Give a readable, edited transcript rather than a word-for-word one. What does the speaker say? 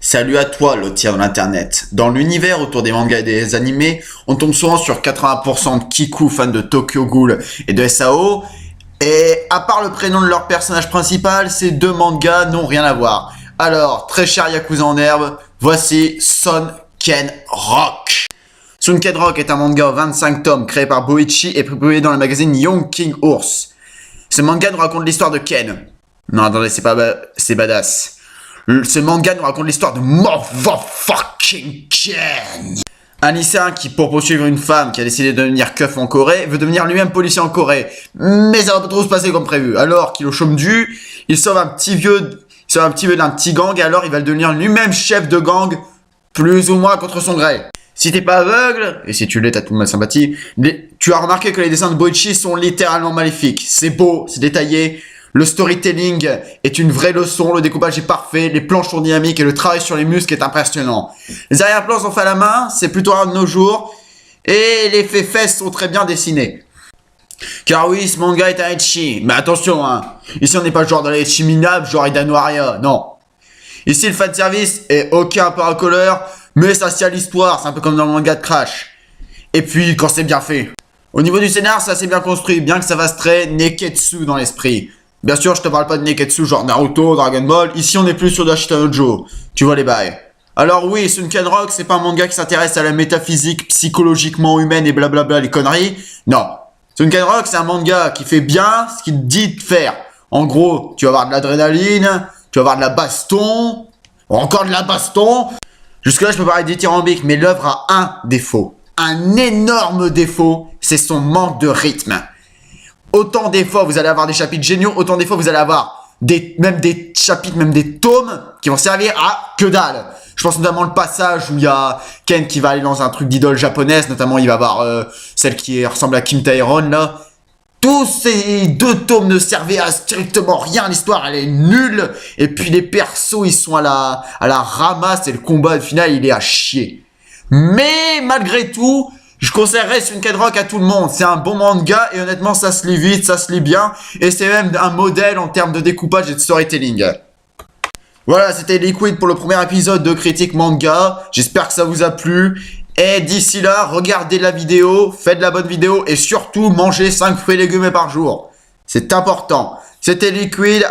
Salut à toi, lotier de l'internet. Dans l'univers autour des mangas et des animés, on tombe souvent sur 80% de Kiku, fans de Tokyo Ghoul et de SAO. Et à part le prénom de leur personnage principal, ces deux mangas n'ont rien à voir. Alors, très cher Yakuza en herbe, voici Sunken Rock. Sunken Rock est un manga en 25 tomes créé par Boichi et publié dans le magazine Young King Horse. Ce manga nous raconte l'histoire de Ken. Non, attendez, c'est badass. Ce manga nous raconte l'histoire de motherfucking Ken. Un lycéen qui, pour poursuivre une femme qui a décidé de devenir keuf en Corée, veut devenir lui-même policier en Corée. Mais ça va pas trop se passer comme prévu. Alors qu'il est au chôme du, il sauve un petit vieux d'un petit gang et alors il va devenir lui-même chef de gang, plus ou moins contre son gré. Si t'es pas aveugle, et si tu l'es, t'as toute ma sympathie, tu as remarqué que les dessins de Boichi sont littéralement maléfiques. C'est beau, c'est détaillé. Le storytelling est une vraie leçon, le découpage est parfait, les planches sont dynamiques et le travail sur les muscles est impressionnant. Les arrière-plans sont faits à la main, c'est plutôt rare de nos jours, et les faits fesses sont très bien dessinés. Car oui, ce manga est un ecchi, mais attention, hein, ici on n'est pas genre dans les ecchi minables, genre Idano Aria, non. Ici le fanservice est ok un peu racoleur, mais ça tient l'histoire, c'est un peu comme dans le manga de Crash. Et puis quand c'est bien fait. Au niveau du scénar, c'est assez bien construit, bien que ça fasse très Neketsu dans l'esprit. Bien sûr, je te parle pas de Neketsu genre Naruto, Dragon Ball. Ici, on est plus sur Ashita no Joe. Tu vois les bails. Alors oui, Sunken Rock, c'est pas un manga qui s'intéresse à la métaphysique psychologiquement humaine et blablabla, les conneries. Non. Sunken Rock, c'est un manga qui fait bien ce qu'il dit de faire. En gros, tu vas avoir de l'adrénaline, tu vas avoir de la baston, encore de la baston. Jusque-là, je peux parler dithyrambique, mais l'œuvre a un défaut. Un énorme défaut, c'est son manque de rythme. Autant des fois vous allez avoir des chapitres géniaux, autant des fois vous allez avoir même des chapitres, même des tomes qui vont servir à que dalle. Je pense notamment le passage où il y a Ken qui va aller dans un truc d'idole japonaise, notamment il va avoir celle qui ressemble à Kim Tae-ron là. Tous ces deux tomes ne servaient à strictement rien, l'histoire elle est nulle, et puis les persos ils sont à la ramasse et le combat final il est à chier. Mais malgré tout, je conseillerais Sunken Rock à tout le monde. C'est un bon manga et honnêtement, ça se lit vite, ça se lit bien. Et c'est même un modèle en termes de découpage et de storytelling. Voilà, c'était Liquid pour le premier épisode de Critique Manga. J'espère que ça vous a plu. Et d'ici là, regardez la vidéo, faites de la bonne vidéo et surtout mangez 5 fruits et légumes par jour. C'est important. C'était Liquid.